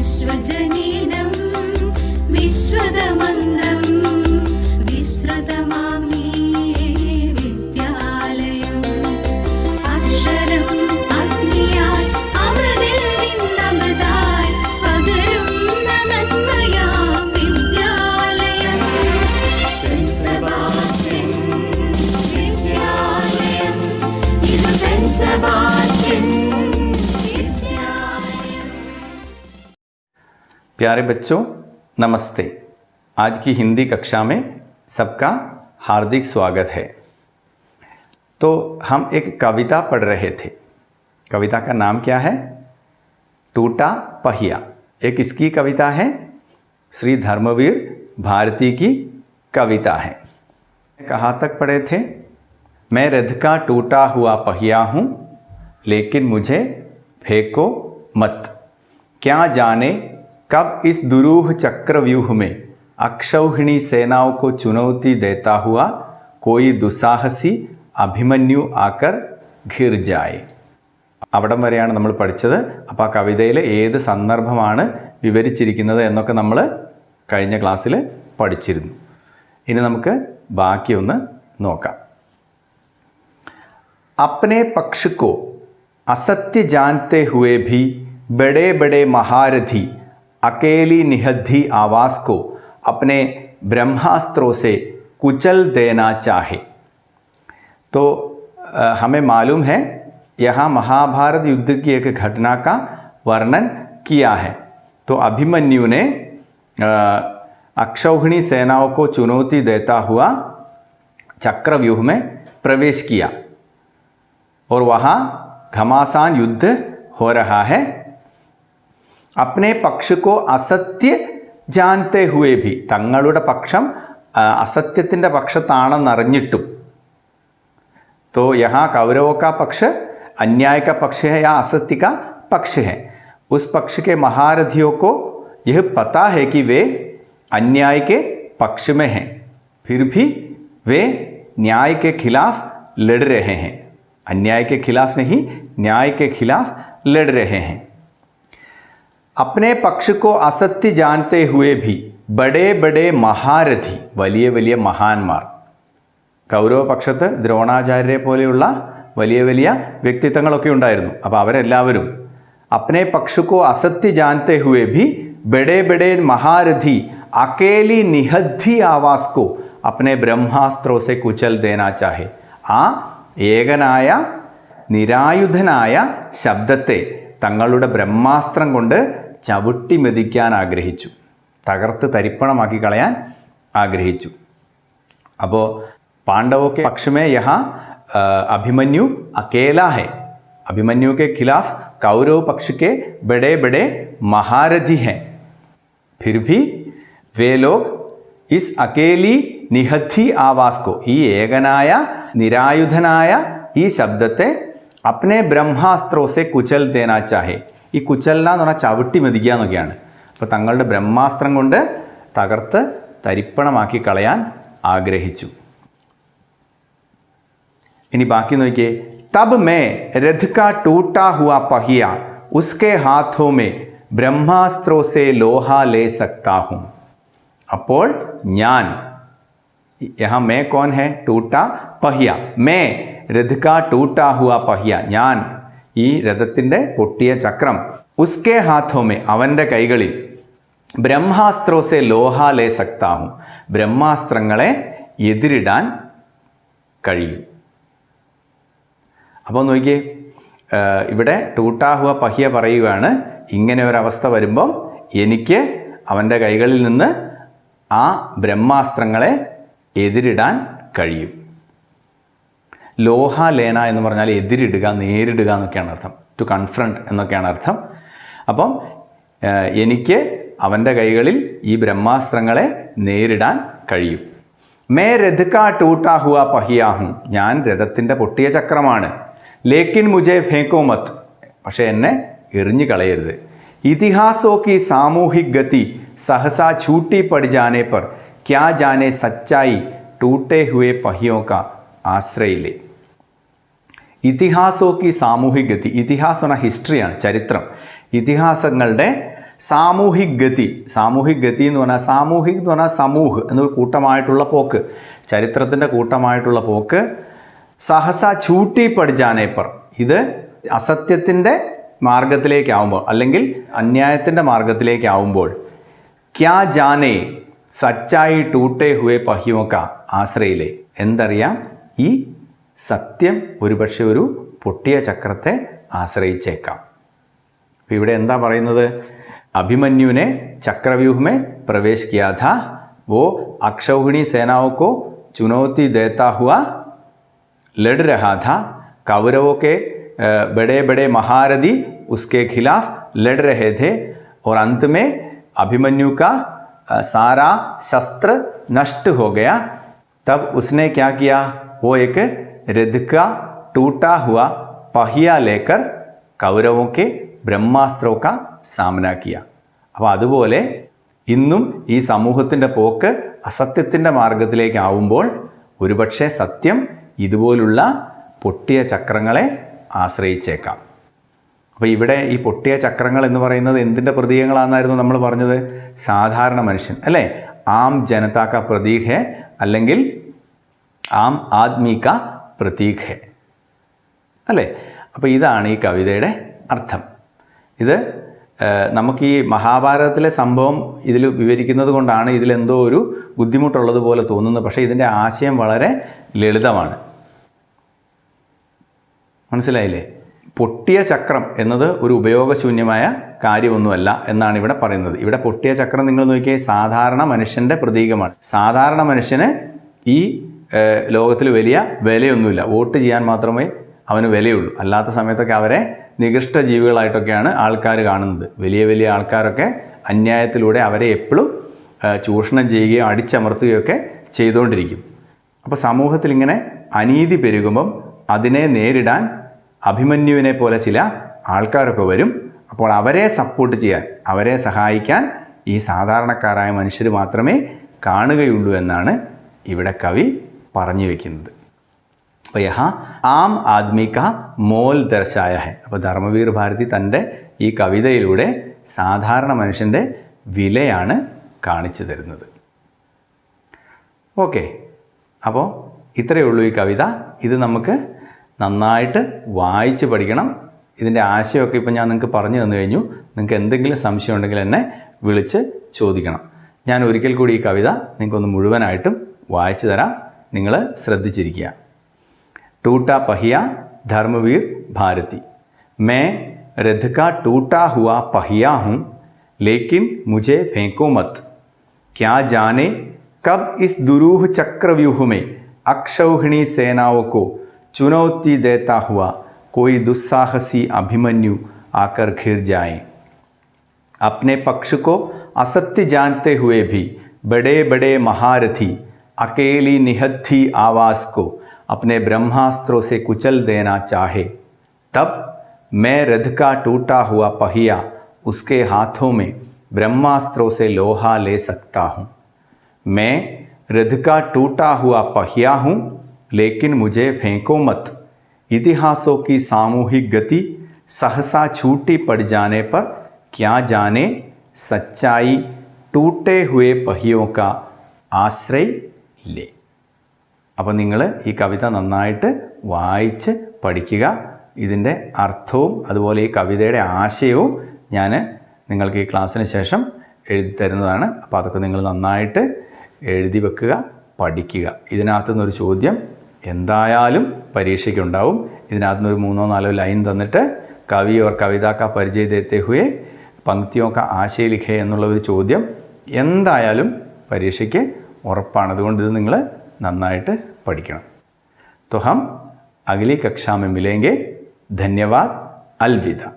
विश्वजनीनं विश्वदमन्त्रं विश्रुतमामि विद्यालयम् अक्षरम् अग्नियाय अमृतिल निന്നमृताय पകരുന്ന നന്മയാം വിദ്യാലയം saint Sebastian വിദ്യാലയം ഇത് സെന്റ് സെബാസ്റ്റ്യൻ प्यारे बच्चों नमस्ते। आज की हिंदी कक्षा में सबका हार्दिक स्वागत है। तो हम एक कविता पढ़ रहे थे। कविता का नाम क्या है? टूटा पहिया। एक किसकी कविता है? श्री धर्मवीर भारती की कविता है। कहाँ तक पढ़े थे? मैं रथ का टूटा हुआ पहिया हूँ, लेकिन मुझे फेंको मत। क्या जाने कब इस दुरूह चक्रव्यूह में अक्षौहिणी सेनाओं को चुनौती देता हुआ कोई दुस्साहसी അഭിമന്യു ആക്കർ ഘിർ ജായ്. അവിടം വരെയാണ് നമ്മൾ പഠിച്ചത്. അപ്പോൾ ആ കവിതയിൽ ഏത് സന്ദർഭമാണ് വിവരിച്ചിരിക്കുന്നത് എന്നൊക്കെ നമ്മൾ കഴിഞ്ഞ ക്ലാസ്സിൽ പഠിച്ചിരുന്നു. ഇനി നമുക്ക് ബാക്കിയൊന്ന് നോക്കാം. अपने पक्ष को असत्य जानते हुए भी बड़े बड़े महारथी अकेली निहद्दी आवाज़ को अपने ब्रह्मास्त्रों से कुचल देना चाहे. तो हमें मालूम है यहाँ महाभारत युद्ध की एक घटना का वर्णन किया है. तो अभिमन्यु ने अक्षौहिणी सेनाओं को चुनौती देता हुआ चक्रव्यूह में प्रवेश किया और वहाँ घमासान युद्ध हो रहा है. अपने पक्ष को असत्य जानते हुए भी തങ്ങളുടെ പക്ഷം असत्यത്തിൻ്റെ പക്ഷത്താണെന്നറിഞ്ഞിട്ടും तो यहाँ कौरवों का पक्ष अन्याय का पक्ष है या असत्य का पक्ष है. उस पक्ष के महारथियों को यह पता है कि वे अन्याय के पक्ष में हैं, फिर भी वे न्याय के खिलाफ लड़ रहे हैं. अन्याय के खिलाफ नहीं, न्याय के खिलाफ लड़ रहे हैं. अपने पक्ष को असत्य जानते हुए भी बड़े बड़े महारथी, വലിയ വലിയ മഹാന്മാർ, കൗരവ പക്ഷത്ത് ദ്രോണാചാര്യരെ പോലെയുള്ള വലിയ വലിയ വ്യക്തിത്വങ്ങളൊക്കെ ഉണ്ടായിരുന്നു. അപ്പോൾ അവരെല്ലാവരും अपने पक्ष को असत्य जानते हुए भी बड़े बड़े महारथी अकेली निहद्दी आवाज़ को अपने ब्रह्मास्त्रों से कुचल देना चाहे. ആ ഏകനായ നിരായുധനായ ശബ്ദത്തെ തങ്ങളുടെ ബ്രഹ്മാസ്ത്രം കൊണ്ട് ചവിട്ടി മെതിക്കാൻ ആഗ്രഹിച്ചു, തകർത്ത് തരിപ്പണമാക്കി കളയാൻ ആഗ്രഹിച്ചു. അപ്പോൾ पांडवों के पक्ष में यहाँ अभिमन्यु अकेला है. अभिमन्यु के खिलाफ कौरव पक्ष के बड़े बड़े महारथी हैं. फिर भी वे लोग इस अकेली निहद्दी आवाज़ को, ഈ ഏകനായ നിരായുധനായ ഈ ശബ്ദത്തെ अपने ब्रह्मास्त्रों से कुचल देना चाहे. ഈ കുച്ചൽന എന്ന് പറഞ്ഞാൽ ചവിട്ടി മെതിക്കുക എന്നൊക്കെയാണ്. അപ്പോൾ തങ്ങളുടെ ബ്രഹ്മാസ്ത്രം കൊണ്ട് തകർത്ത് തരിപ്പണമാക്കി കളയാൻ ആഗ്രഹിച്ചു. इनी बाकी नोकिए. तब मैं रथ का टूटा हुआ पहिया उसके हाथों में ब्रह्मास्त्रों से लोहा ले सकता हूँ. അപ്പോൾ ഞാൻ, यहाँ मैं कौन है? टूटा पहिया. मैं रथ का टूटा हुआ पहिया, ഞാൻ ഈ രഥത്തിൻ്റെ പൊട്ടിയ ചക്രം, ഉസ്കെ ഹാഥോ മേ, അവൻ്റെ കൈകളിൽ, ബ്രഹ്മാസ്ത്രോ സെ ലോഹ ലേ സക്താ ഹും, ബ്രഹ്മാസ്ത്രങ്ങളെ എതിരിടാൻ കഴിയും. അപ്പോൾ നോക്കിയേ, ഇവിടെ ടൂട്ടാ ഹുവ പഹിയ പറയുകയാണ്, ഇങ്ങനെ ഒരവസ്ഥ വരുമ്പം എനിക്ക് അവൻ്റെ കൈകളിൽ നിന്ന് ആ ബ്രഹ്മാസ്ത്രങ്ങളെ എതിരിടാൻ കഴിയും. ലോഹ ലേന എന്ന് പറഞ്ഞാൽ എതിരിടുക, നേരിടുക എന്നൊക്കെയാണ് അർത്ഥം. ടു കൺഫ്രണ്ട് എന്നൊക്കെയാണ് അർത്ഥം. അപ്പം എനിക്ക് അവൻ്റെ കൈകളിൽ ഈ ബ്രഹ്മാസ്ത്രങ്ങളെ നേരിടാൻ കഴിയും. മേ രഥ് കാ ടൂട്ടാ ഹുവ पहिया हूँ, ഞാൻ രഥത്തിൻ്റെ പൊട്ടിയ ചക്രമാണ്. ലേക്കിൻ മുജെ ഫേങ്കോ മത്, പക്ഷേ എന്നെ എറിഞ്ഞു കളയരുത്. ഇതിഹാസോ की सामूहिक गति सहसा छूटी पड़ जाने पर क्या जाने सच्चाई टूटे हुए पहियों का आश्रय ले. ഇതിഹാസോ की सामूहिक गति, ഇതിഹാസം എന്ന ഹിസ്റ്ററിയാണ്, ചരിത്രം. ഇതിഹാസങ്ങളുടെ സാമൂഹിക് ഗതി. സാമൂഹിക് ഗതി എന്ന് പറഞ്ഞാൽ, സാമൂഹിക് എന്ന് പറഞ്ഞാൽ സമൂഹ് എന്നൊരു കൂട്ടമായിട്ടുള്ള പോക്ക്, ചരിത്രത്തിൻ്റെ കൂട്ടമായിട്ടുള്ള പോക്ക്. സഹസ ചൂട്ടി പടിജാനേപ്പർ, ഇത് അസത്യത്തിൻ്റെ മാർഗത്തിലേക്കാവുമ്പോൾ അല്ലെങ്കിൽ അന്യായത്തിൻ്റെ മാർഗത്തിലേക്കാവുമ്പോൾ, ക്യാ ജാനേ സച്ചായി ടൂട്ടേ ഹുവേ പഹിയോക്ക ആശ്രയിലെ, എന്തറിയാം, ഈ സത്യം ഒരുപക്ഷെ ഒരു പൊട്ടിയ ചക്രത്തെ ആശ്രയിച്ചേക്കാം. അപ്പോൾ ഇവിടെ എന്താ പറയുന്നത്? അഭിമന്യുവിനെ ചക്രव्यूह പ്രവേശ് കിയാ ഥാ, वो अक्षौहिणी सेनाओं को चुनौती देता हुआ लड़ रहा था. कौरवों के बड़े बड़े महारथी उसके खिलाफ लड़ रहे थे और अंत में अभिमन्यु का सारा शस्त्र नष्ट हो गया. तब उसने क्या किया? वो एक रथ का टूटा हुआ पहिया लेकर कौरवों के ബ്രഹ്മാസ്ത്രോ കാ സാമന കിയ. അപ്പോൾ അതുപോലെ ഇന്നും ഈ സമൂഹത്തിൻ്റെ പോക്ക് അസത്യത്തിൻ്റെ മാർഗത്തിലേക്കാവുമ്പോൾ ഒരുപക്ഷെ സത്യം ഇതുപോലുള്ള പൊട്ടിയ ചക്രങ്ങളെ ആശ്രയിച്ചേക്കാം. അപ്പോൾ ഇവിടെ ഈ പൊട്ടിയ ചക്രങ്ങൾ എന്ന് പറയുന്നത് എന്തിൻ്റെ പ്രതീകങ്ങളാണെന്നായിരുന്നു നമ്മൾ പറഞ്ഞത്? സാധാരണ മനുഷ്യൻ അല്ലേ, ആം ജനതാ കാ പ്രതീക് ഹെ, അല്ലെങ്കിൽ ആം ആദ്മി കാ പ്രതീക് ഹെ അല്ലേ. അപ്പോൾ ഇതാണ് ഈ കവിതയുടെ അർത്ഥം. ഇത് നമുക്ക് ഈ മഹാഭാരതത്തിലെ സംഭവം ഇതിൽ വിവരിക്കുന്നത് കൊണ്ടാണ് ഇതിലെന്തോ ഒരു ബുദ്ധിമുട്ടുള്ളതുപോലെ തോന്നുന്നത്. പക്ഷേ ഇതിൻ്റെ ആശയം വളരെ ലളിതമാണ്. മനസ്സിലായില്ലേ? പൊട്ടിയ ചക്രം എന്നത് ഒരു ഉപയോഗശൂന്യമായ കാര്യമൊന്നുമല്ല എന്നാണ് ഇവിടെ പറയുന്നത്. ഇവിടെ പൊട്ടിയ ചക്രം നിങ്ങൾ നോക്കിയേ, സാധാരണ മനുഷ്യൻ്റെ പ്രതീകമാണ്. സാധാരണ മനുഷ്യന് ഈ ലോകത്തിൽ വലിയ വിലയൊന്നുമില്ല. വോട്ട് ചെയ്യാൻ മാത്രമേ അവന് വിലയുള്ളൂ. അല്ലാത്ത സമയത്തൊക്കെ അവരെ നികൃഷ്ട ജീവികളായിട്ടൊക്കെയാണ് ആൾക്കാർ കാണുന്നത്. വലിയ വലിയ ആൾക്കാരൊക്കെ അന്യായത്തിലൂടെ അവരെ എപ്പോഴും ചൂഷണം ചെയ്യുകയോ അടിച്ചമർത്തുകയൊക്കെ ചെയ്തുകൊണ്ടിരിക്കും. അപ്പോൾ സമൂഹത്തിൽ ഇങ്ങനെ അനീതി പെരുകുമ്പം അതിനെ നേരിടാൻ അഭിമന്യുവിനെ പോലെ ചില ആൾക്കാരൊക്കെ വരും. അപ്പോൾ അവരെ സപ്പോർട്ട് ചെയ്യാൻ, അവരെ സഹായിക്കാൻ ഈ സാധാരണക്കാരായ മനുഷ്യർ മാത്രമേ കാണുകയുള്ളൂ എന്നാണ് ഇവിടെ കവി പറഞ്ഞു വയ്ക്കുന്നത്. അപ്പോൾ യഹാ ആം ആദ്മി കാ മോൽ ദർശായ ഹെ. അപ്പോൾ ധർമ്മവീർ ഭാരതി തൻ്റെ ഈ കവിതയിലൂടെ സാധാരണ മനുഷ്യൻ്റെ വിലയാണ് കാണിച്ചു തരുന്നത്. ഓക്കെ, അപ്പോൾ ഇത്രയേ ഉള്ളൂ ഈ കവിത. ഇത് നമുക്ക് നന്നായിട്ട് വായിച്ച് പഠിക്കണം. ഇതിൻ്റെ ആശയമൊക്കെ ഇപ്പം ഞാൻ നിങ്ങൾക്ക് പറഞ്ഞു തന്നു കഴിഞ്ഞു. നിങ്ങൾക്ക് എന്തെങ്കിലും സംശയം ഉണ്ടെങ്കിൽ എന്നെ വിളിച്ച് ചോദിക്കണം. ഞാൻ ഒരിക്കൽ കൂടി ഈ കവിത നിങ്ങൾക്കൊന്ന് മുഴുവനായിട്ടും വായിച്ചു തരാം. നിങ്ങൾ ശ്രദ്ധിച്ചിരിക്കുക. टूटा पहिया धर्मवीर भारती. मैं रथ का टूटा हुआ पहिया हूँ, लेकिन मुझे फेंको मत. क्या जाने कब इस दुरूह चक्रव्यूह में अक्षौहिणी सेनाओं को चुनौती देता हुआ कोई दुस्साहसी अभिमन्यु आकर घिर जाए. अपने पक्ष को असत्य जानते हुए भी बड़े बड़े महारथी अकेली निहत्थी आवाज़ को अपने ब्रह्मास्त्रों से कुचल देना चाहे, तब मैं रथ का टूटा हुआ पहिया उसके हाथों में ब्रह्मास्त्रों से लोहा ले सकता हूँ. मैं रथ का टूटा हुआ पहिया हूँ, लेकिन मुझे फेंको मत. इतिहासों की सामूहिक गति सहसा छूटी पड़ जाने पर क्या जाने सच्चाई टूटे हुए पहियों का आश्रय ले. അപ്പോൾ നിങ്ങൾ ഈ കവിത നന്നായിട്ട് വായിച്ച് പഠിക്കുക. ഇതിൻ്റെ അർത്ഥവും അതുപോലെ ഈ കവിതയുടെ ആശയവും ഞാൻ നിങ്ങൾക്ക് ഈ ക്ലാസ്സിന് ശേഷം എഴുതി തരുന്നതാണ്. അപ്പോൾ അതൊക്കെ നിങ്ങൾ നന്നായിട്ട് എഴുതി വെക്കുക, പഠിക്കുക. ഇതിനകത്തു നിന്നൊരു ചോദ്യം എന്തായാലും പരീക്ഷയ്ക്കുണ്ടാവും. ഇതിനകത്തു നിന്നൊരു 3-4 ലൈൻ തന്നിട്ട് കവി ഓർ കവിത കാ പരിചയ ദേത്തെ ഹുയെ പങ്ക്തിയോ കാ ആശയ ലിഖേ എന്നുള്ള ഒരു ചോദ്യം എന്തായാലും പരീക്ഷയ്ക്ക് ഉറപ്പാണ്. അതുകൊണ്ട് ഇത് നിങ്ങൾ നന്നായിട്ട് പഠിക്കണം. तो हम अगली कक्षा में मिलेंगे. धन्यवाद. अलविदा.